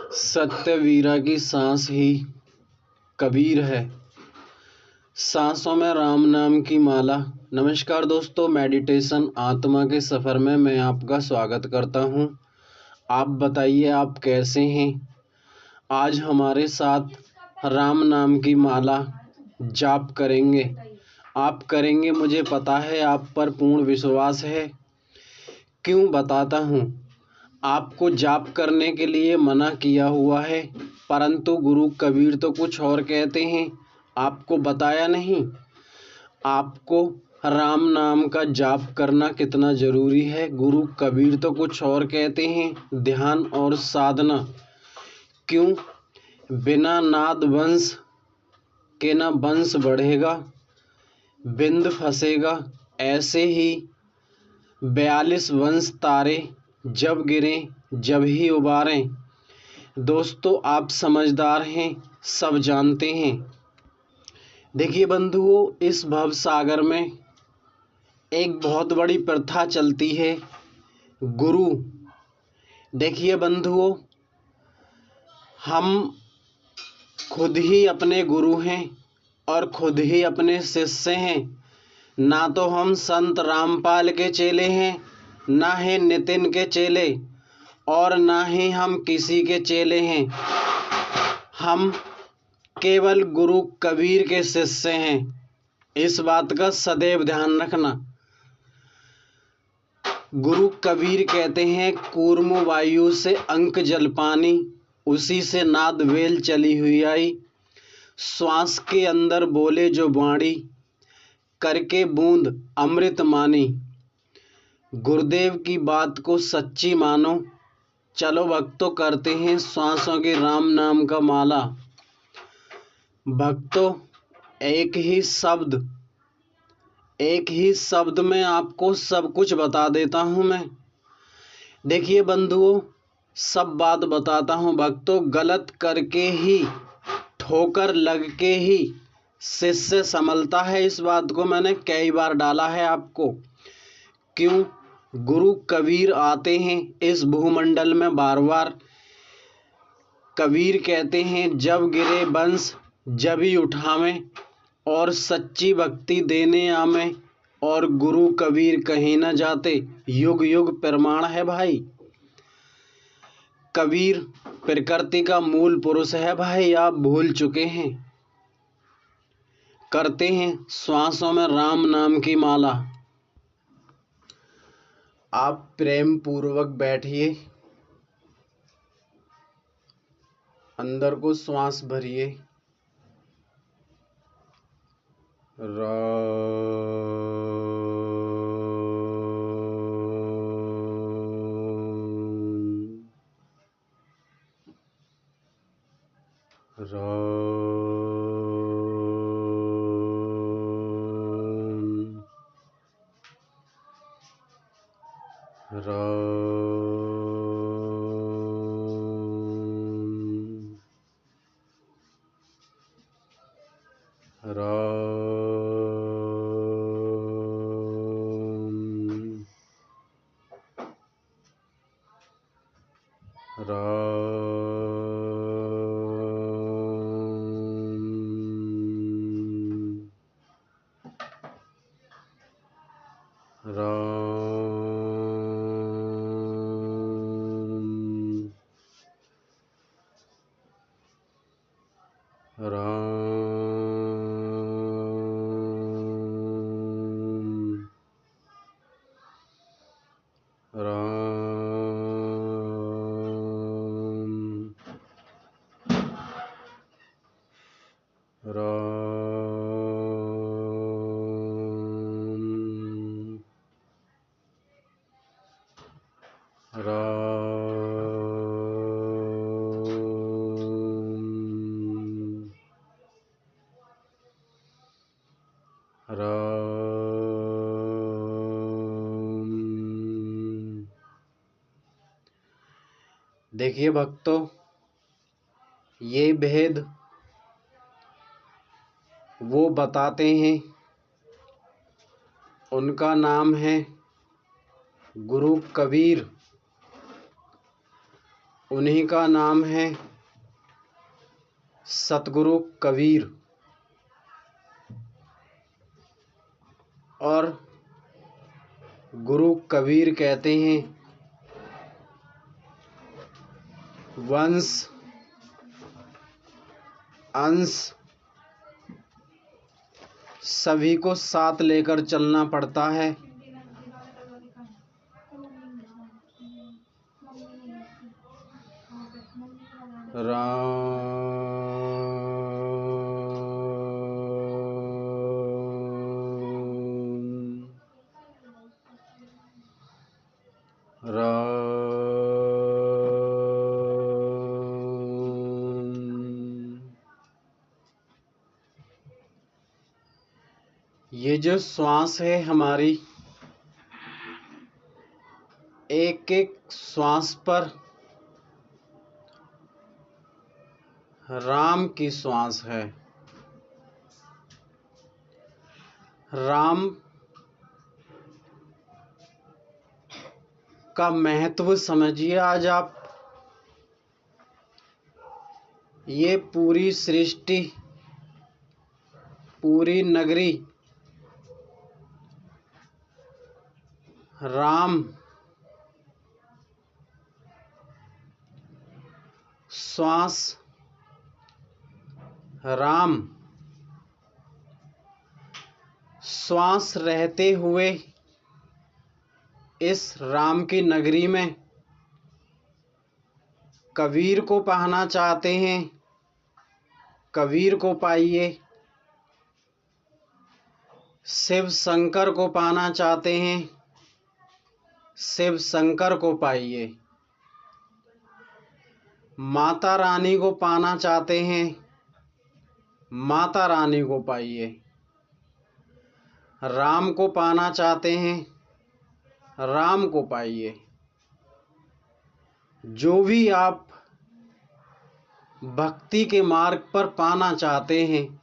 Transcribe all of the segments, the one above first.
सत्यवीरा की सांस ही कबीर है, सांसों में राम नाम की माला। नमस्कार दोस्तों, मेडिटेशन आत्मा के सफ़र में मैं आपका स्वागत करता हूं। आप बताइए, आप कैसे हैं? आज हमारे साथ राम नाम की माला जाप करेंगे। आप करेंगे, मुझे पता है, आप पर पूर्ण विश्वास है। क्यों बताता हूँ। आपको जाप करने के लिए मना किया हुआ है, परंतु गुरु कबीर तो कुछ और कहते हैं। आपको बताया नहीं। आपको राम नाम का जाप करना कितना जरूरी है। गुरु कबीर तो कुछ और कहते हैं, ध्यान और साधना। क्यों? बिना नाद वंश के न वंश बढ़ेगा, बिंद फंसेगा। ऐसे ही 42 वंश तारे जब गिरें जब ही उबारें। दोस्तों, आप समझदार हैं, सब जानते हैं। देखिए बंधुओं, इस भव सागर में एक बहुत बड़ी प्रथा चलती है, गुरु। देखिए बंधुओं, हम खुद ही अपने गुरु हैं और खुद ही अपने शिष्य हैं। ना तो हम संत रामपाल के चेले हैं, ना है नितिन के चेले, और ना ही हम किसी के चेले हैं। हम केवल गुरु कबीर के शिष्य हैं। इस बात का सदैव ध्यान रखना। गुरु कबीर कहते हैं, कूर्म वायु से अंक जल पानी, उसी से नाद वेल चली हुई आई। श्वास के अंदर बोले जो वाणी, करके बूंद अमृत मानी। गुरुदेव की बात को सच्ची मानो। चलो भक्तों, करते हैं श्वासों के राम नाम का माला। भक्तों, एक ही शब्द में आपको सब कुछ बता देता हूँ मैं। देखिए बंधुओं, सब बात बताता हूँ भक्तों। गलत करके ही, ठोकर लग के ही शिष्य संभलता है। इस बात को मैंने कई बार डाला है आपको। क्यों? गुरु कबीर आते हैं इस भूमंडल में बार बार। कबीर कहते हैं, जब गिरे बंस जब ही उठावें, और सच्ची भक्ति देने आवें। और गुरु कबीर कहीं न जाते, युग युग प्रमाण है भाई। कबीर प्रकृति का मूल पुरुष है भाई, आप भूल चुके हैं। करते हैं श्वासों में राम नाम की माला। आप प्रेम पूर्वक बैठिए, अंदर को श्वास भरिए। देखिए भक्तों, ये भेद वो बताते हैं। उनका नाम है गुरु कबीर। उन्हीं का नाम है सतगुरु कबीर। और गुरु कबीर कहते हैं वंश अंश सभी को साथ लेकर चलना पड़ता है। ये जो श्वास है हमारी, एक एक श्वास पर राम की श्वास है। राम का महत्व समझिए आज आप। ये पूरी सृष्टि, पूरी नगरी राम श्वास, राम श्वास रहते हुए इस राम की नगरी में कबीर को पाना चाहते हैं, कबीर को पाइए। शिव शंकर को पाना चाहते हैं, शिव शंकर को पाइए। माता रानी को पाना चाहते हैं, माता रानी को पाइए। राम को पाना चाहते हैं, राम को पाइए। जो भी आप भक्ति के मार्ग पर पाना चाहते हैं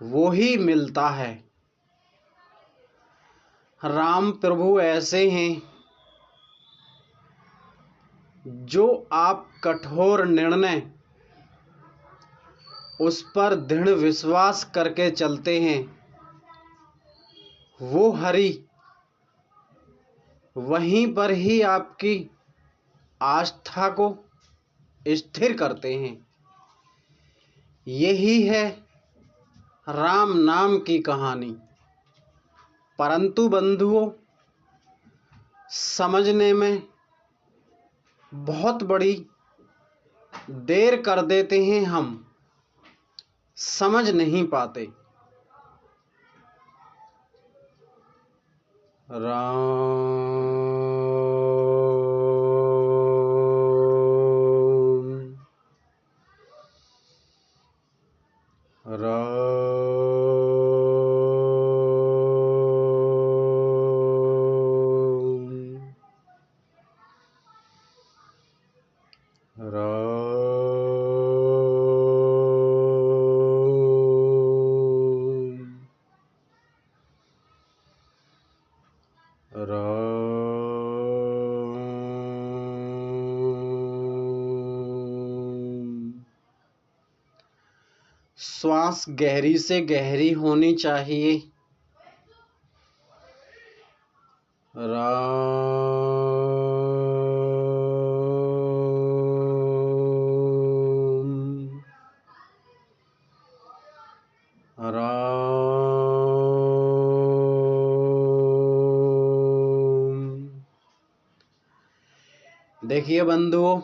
वो ही मिलता है। राम प्रभु ऐसे हैं जो आप कठोर निर्णय उस पर दृढ़ विश्वास करके चलते हैं, वो हरि वहीं पर ही आपकी आस्था को स्थिर करते हैं। यही है राम नाम की कहानी। परंतु बंधुओं, समझने में बहुत बड़ी देर कर देते हैं, हम समझ नहीं पाते। राम श्वास गहरी से गहरी होनी चाहिए। राम राम। देखिए बंधुओं,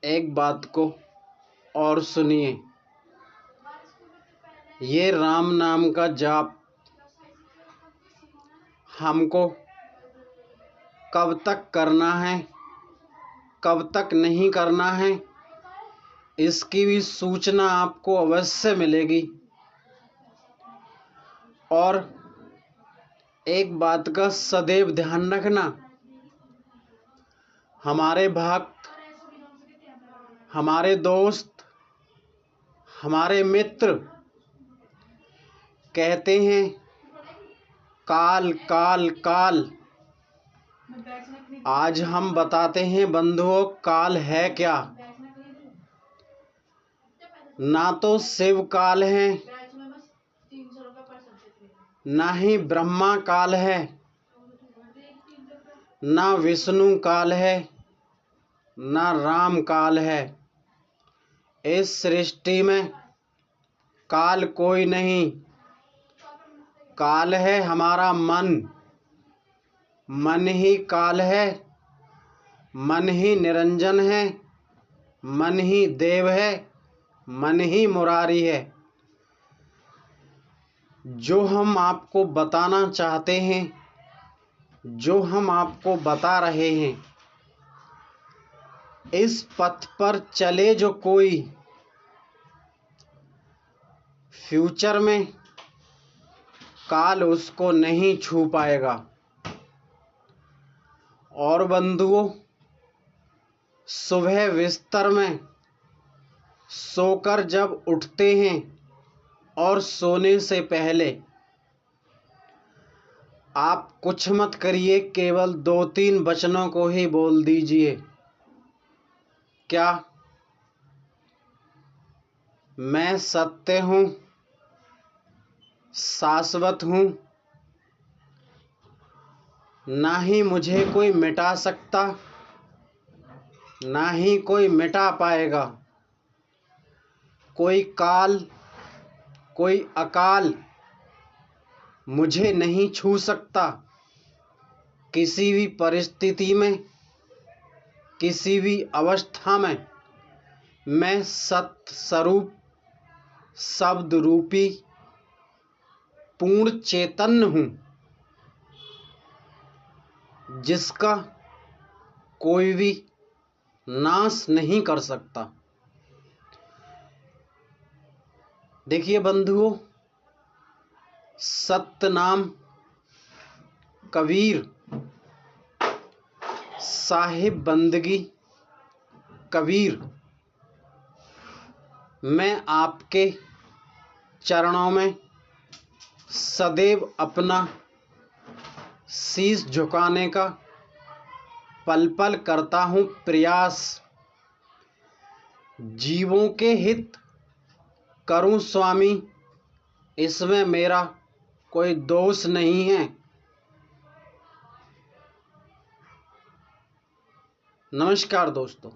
एक बात को और सुनिए। ये राम नाम का जाप हमको कब तक करना है, कब तक नहीं करना है, इसकी भी सूचना आपको अवश्य मिलेगी। और एक बात का सदैव ध्यान रखना, हमारे भक्त, हमारे दोस्त, हमारे मित्र कहते हैं काल काल काल, आज हम बताते हैं बंधुओं, काल है क्या। ना तो शिव काल है, ना ही ब्रह्मा काल है, ना विष्णु काल है, ना राम काल है। इस सृष्टि में काल कोई नहीं। काल है हमारा मन, मन ही काल है, मन ही निरंजन है, मन ही देव है, मन ही मुरारी है। जो हम आपको बताना चाहते हैं, जो हम आपको बता रहे हैं, इस पथ पर चले जो कोई, फ्यूचर में काल उसको नहीं छू पाएगा। और बंधुओं, सुबह बिस्तर में सोकर जब उठते हैं और सोने से पहले आप कुछ मत करिए, केवल 2-3 वचनों को ही बोल दीजिए। क्या? मैं सत्य हूँ, शाश्वत हूँ, ना ही मुझे कोई मिटा सकता, ना ही कोई मिटा पाएगा। कोई काल, कोई अकाल मुझे नहीं छू सकता। किसी भी परिस्थिति में, किसी भी अवस्था में मैं सत्य स्वरूप, शब्द रूपी पूर्ण चैतन्य हूँ, जिसका कोई भी नाश नहीं कर सकता। देखिए बंधुओं, सत्य नाम कबीर, साहिब बंदगी कबीर, मैं आपके चरणों में सदैव अपना शीश झुकाने का पल पल करता हूँ प्रयास। जीवों के हित करूं स्वामी, इसमें मेरा कोई दोष नहीं है। नमस्कार दोस्तों।